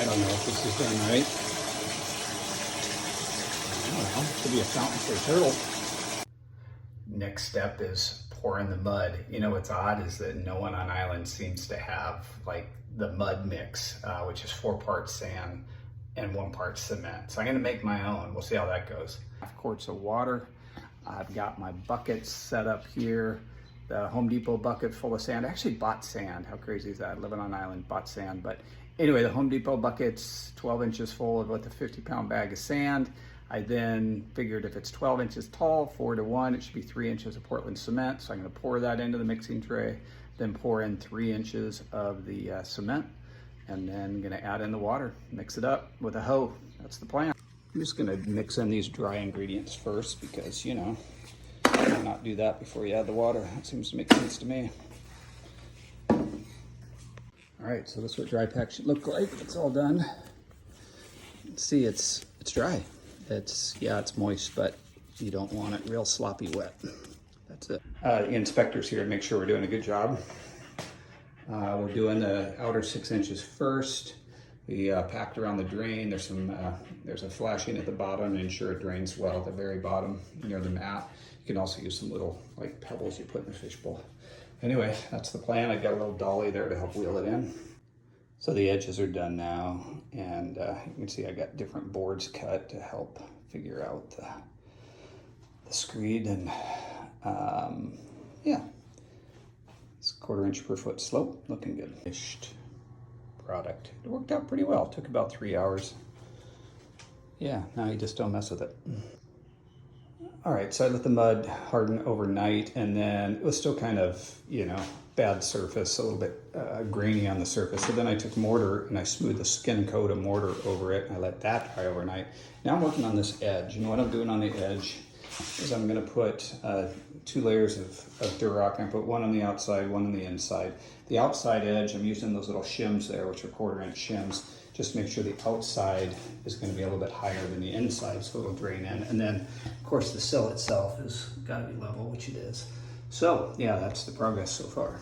I don't know if this is done right. I don't know, could be a fountain for a turtle. Next step is pouring the mud. You know what's odd is that no one on island seems to have like the mud mix, which is 4 parts sand and 1 part cement. So I'm gonna make my own. We'll see how that goes. 1/2 quarts of water. I've got my buckets set up here. The Home Depot bucket full of sand. I actually bought sand. How crazy is that? Living on island, bought sand. But anyway, the Home Depot bucket's 12 inches full with a 50-pound bag of sand. I then figured if it's 12 inches tall, 4 to 1, it should be 3 inches of Portland cement. So I'm gonna pour that into the mixing tray, then pour in 3 inches of the cement, and then gonna add in the water, mix it up with a hoe. That's the plan. I'm just gonna mix in these dry ingredients first because, you know, why not do that before you add the water? That seems to make sense to me. All right, so that's what dry pack should look like. It's all done. See, it's dry. It's moist, but you don't want it real sloppy wet. That's it. The inspector's here to make sure we're doing a good job. We're doing the outer 6 inches first. We packed around the drain. There's a flashing at the bottom to ensure it drains well at the very bottom near the mat. You can also use some little like pebbles you put in the fishbowl. Anyway, that's the plan. I've got a little dolly there to help wheel it in. So the edges are done now, and you can see I got different boards cut to help figure out the screed, and yeah, it's 1/4 inch per foot slope, looking good. Finished product. It worked out pretty well. It took about 3 hours. Yeah, now you just don't mess with it. All right, so I let the mud harden overnight, and then it was still kind of, you know, bad surface, a little bit grainy on the surface. So then I took mortar and I smoothed the skin coat of mortar over it, and I let that dry overnight. Now I'm working on this edge, and what I'm doing on the edge is I'm gonna put 2 layers of Durock. I'm gonna put 1 on the outside, 1 on the inside. The outside edge, I'm using those little shims there, which are 1/4 inch shims, just to make sure the outside is gonna be a little bit higher than the inside, so it'll drain in. And then, of course, the sill itself has gotta be level, which it is. So, yeah, that's the progress so far.